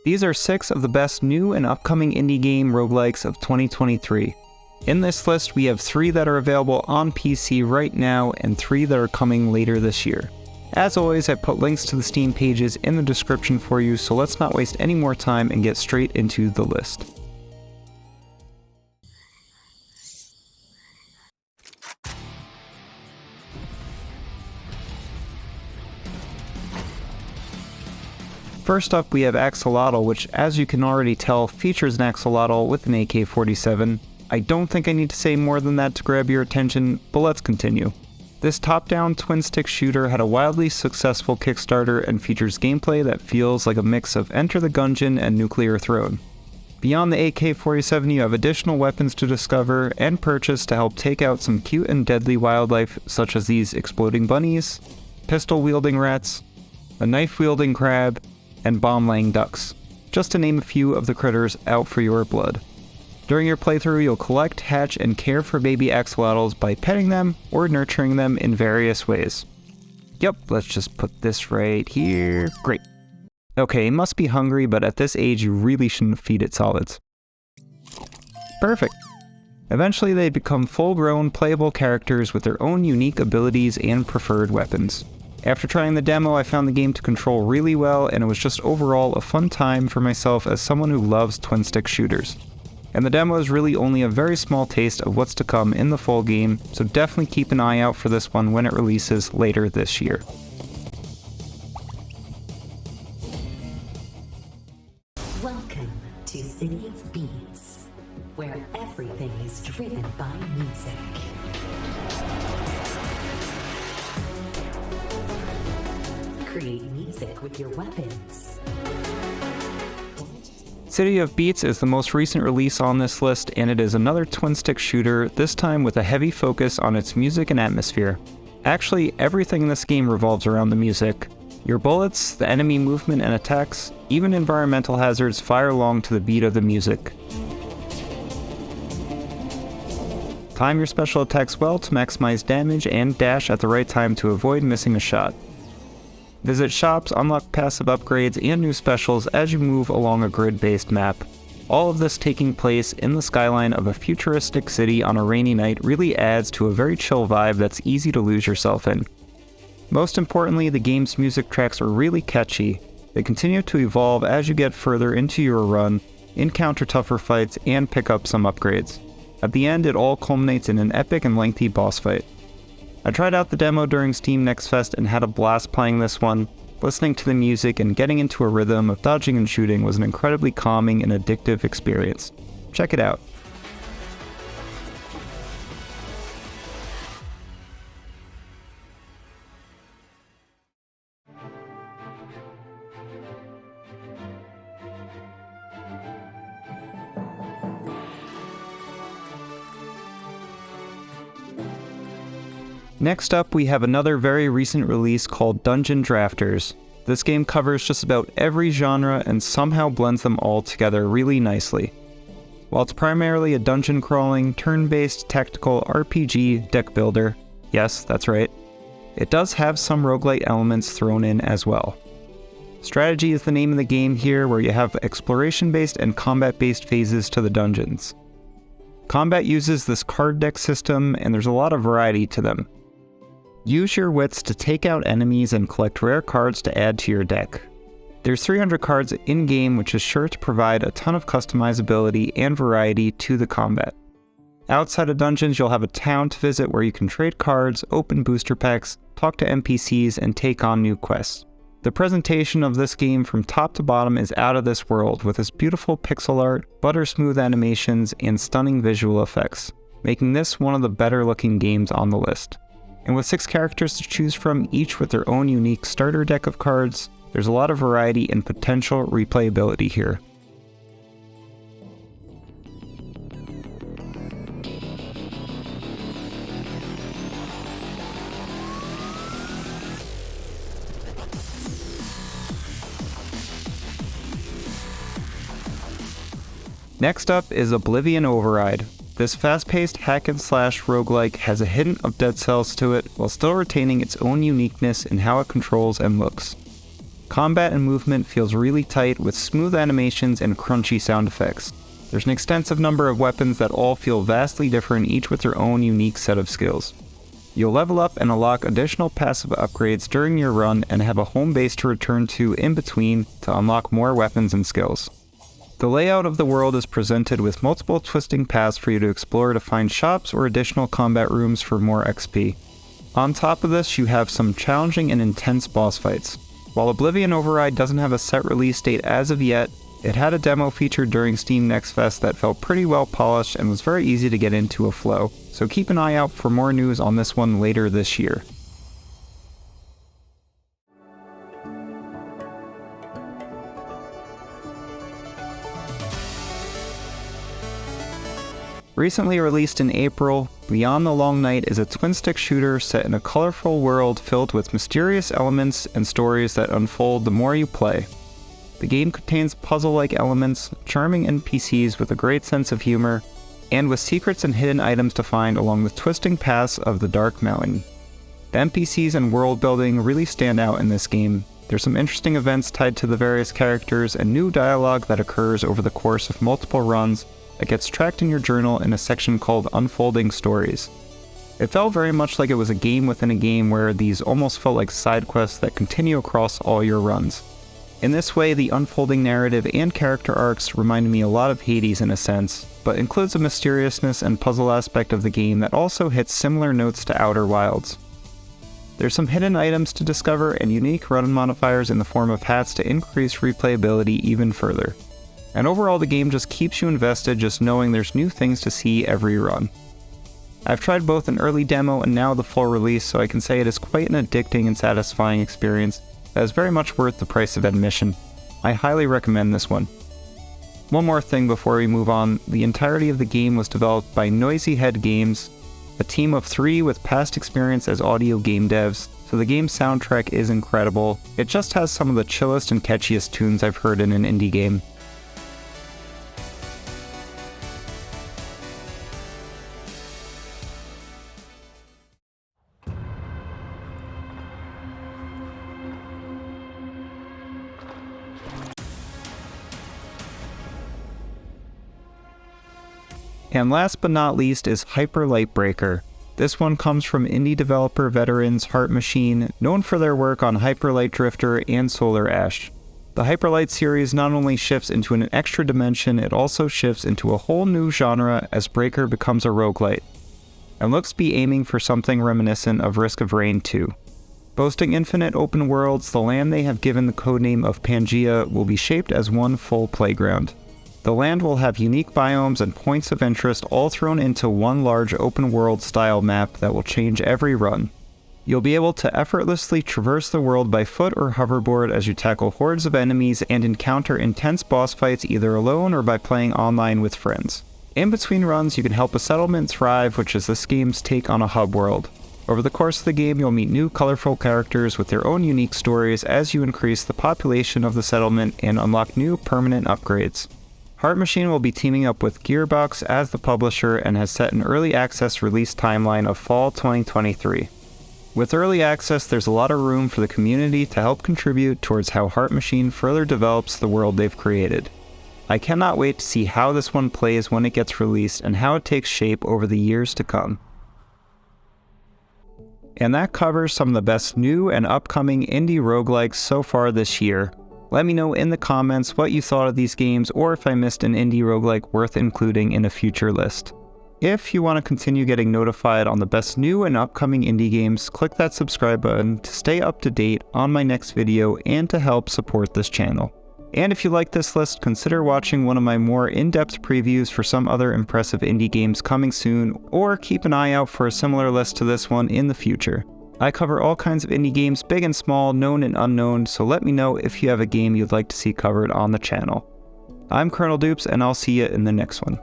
These are 6 of the best new and upcoming indie game roguelikes of 2023. In this list, we have 3 that are available on PC right now and 3 that are coming later this year. As always, I put links to the Steam pages in the description for you, so let's not waste any more time and get straight into the list. First up, we have AK-XOLOTL, which, as you can already tell, features an AK-XOLOTL with an AK-47. I don't think I need to say more than that to grab your attention, but let's continue. This top-down twin-stick shooter had a wildly successful Kickstarter and features gameplay that feels like a mix of Enter the Gungeon and Nuclear Throne. Beyond the AK-47, you have additional weapons to discover and purchase to help take out some cute and deadly wildlife, such as these exploding bunnies, pistol-wielding rats, a knife-wielding crab, and bomb-laying ducks, just to name a few of the critters out for your blood. During your playthrough, you'll collect, hatch, and care for baby AK-XOLOTLs by petting them or nurturing them in various ways. Yep, let's just put this right here. Great. Okay, it must be hungry, but at this age you really shouldn't feed it solids. Perfect. Eventually they become full-grown, playable characters with their own unique abilities and preferred weapons. After trying the demo, I found the game to control really well, and it was just overall a fun time for myself as someone who loves twin-stick shooters. And the demo is really only a very small taste of what's to come in the full game, so definitely keep an eye out for this one when it releases later this year. Welcome to City of Beats, where everything is driven by music. Create music with your weapons. City of Beats is the most recent release on this list, and it is another twin-stick shooter, this time with a heavy focus on its music and atmosphere. Actually, everything in this game revolves around the music. Your bullets, the enemy movement and attacks, even environmental hazards fire along to the beat of the music. Time your special attacks well to maximize damage and dash at the right time to avoid missing a shot. Visit shops, unlock passive upgrades, and new specials as you move along a grid-based map. All of this taking place in the skyline of a futuristic city on a rainy night really adds to a very chill vibe that's easy to lose yourself in. Most importantly, the game's music tracks are really catchy. They continue to evolve as you get further into your run, encounter tougher fights, and pick up some upgrades. At the end, it all culminates in an epic and lengthy boss fight. I tried out the demo during Steam Next Fest and had a blast playing this one. Listening to the music and getting into a rhythm of dodging and shooting was an incredibly calming and addictive experience. Check it out. Next up, we have another very recent release called Dungeon Drafters. This game covers just about every genre and somehow blends them all together really nicely. While it's primarily a dungeon crawling, turn-based tactical RPG deck builder, yes, that's right, it does have some roguelite elements thrown in as well. Strategy is the name of the game here, where you have exploration-based and combat-based phases to the dungeons. Combat uses this card deck system, and there's a lot of variety to them. Use your wits to take out enemies and collect rare cards to add to your deck. There's 300 cards in-game, which is sure to provide a ton of customizability and variety to the combat. Outside of dungeons, you'll have a town to visit where you can trade cards, open booster packs, talk to NPCs, and take on new quests. The presentation of this game from top to bottom is out of this world, with its beautiful pixel art, butter-smooth animations, and stunning visual effects, making this one of the better looking games on the list. And with 6 characters to choose from, each with their own unique starter deck of cards, there's a lot of variety and potential replayability here. Next up is Oblivion Override. This fast-paced hack-and-slash roguelike has a hint of Dead Cells to it, while still retaining its own uniqueness in how it controls and looks. Combat and movement feels really tight with smooth animations and crunchy sound effects. There's an extensive number of weapons that all feel vastly different, each with their own unique set of skills. You'll level up and unlock additional passive upgrades during your run and have a home base to return to in between to unlock more weapons and skills. The layout of the world is presented with multiple twisting paths for you to explore to find shops or additional combat rooms for more XP. On top of this, you have some challenging and intense boss fights. While Oblivion Override doesn't have a set release date as of yet, it had a demo featured during Steam Next Fest that felt pretty well polished and was very easy to get into a flow, so keep an eye out for more news on this one later this year. Recently released in April, Beyond the Long Night is a twin-stick shooter set in a colorful world filled with mysterious elements and stories that unfold the more you play. The game contains puzzle-like elements, charming NPCs with a great sense of humor, and with secrets and hidden items to find along the twisting paths of the Dark Mountain. The NPCs and world building really stand out in this game. There's some interesting events tied to the various characters and new dialogue that occurs over the course of multiple runs that gets tracked in your journal in a section called Unfolding Stories. It felt very much like it was a game within a game where these almost felt like side quests that continue across all your runs. In this way, the unfolding narrative and character arcs reminded me a lot of Hades in a sense, but includes a mysteriousness and puzzle aspect of the game that also hits similar notes to Outer Wilds. There's some hidden items to discover and unique run modifiers in the form of hats to increase replayability even further. And overall, the game just keeps you invested just knowing there's new things to see every run. I've tried both an early demo and now the full release, so I can say it is quite an addicting and satisfying experience that is very much worth the price of admission. I highly recommend this one. One more thing before we move on, the entirety of the game was developed by Noisy Head Games, a team of 3 with past experience as audio game devs, so the game's soundtrack is incredible. It just has some of the chillest and catchiest tunes I've heard in an indie game. And last but not least is Hyper Light Breaker. This one comes from indie developer veterans Heart Machine, known for their work on Hyper Light Drifter and Solar Ash. The Hyper Light series not only shifts into an extra dimension, it also shifts into a whole new genre as Breaker becomes a roguelite, and looks to be aiming for something reminiscent of Risk of Rain 2. Boasting infinite open worlds, the land they have given the codename of Pangea will be shaped as one full playground. The land will have unique biomes and points of interest all thrown into one large open world style map that will change every run. You'll be able to effortlessly traverse the world by foot or hoverboard as you tackle hordes of enemies and encounter intense boss fights either alone or by playing online with friends. In between runs, you can help a settlement thrive, which is this game's take on a hub world. Over the course of the game, you'll meet new colorful characters with their own unique stories as you increase the population of the settlement and unlock new permanent upgrades. Heart Machine will be teaming up with Gearbox as the publisher and has set an early access release timeline of fall 2023. With early access, there's a lot of room for the community to help contribute towards how Heart Machine further develops the world they've created. I cannot wait to see how this one plays when it gets released and how it takes shape over the years to come. And that covers some of the best new and upcoming indie roguelikes so far this year. Let me know in the comments what you thought of these games or if I missed an indie roguelike worth including in a future list. If you want to continue getting notified on the best new and upcoming indie games, click that subscribe button to stay up to date on my next video and to help support this channel. And if you like this list, consider watching one of my more in-depth previews for some other impressive indie games coming soon, or keep an eye out for a similar list to this one in the future. I cover all kinds of indie games, big and small, known and unknown, so let me know if you have a game you'd like to see covered on the channel. I'm Colonel Dupes, and I'll see you in the next one.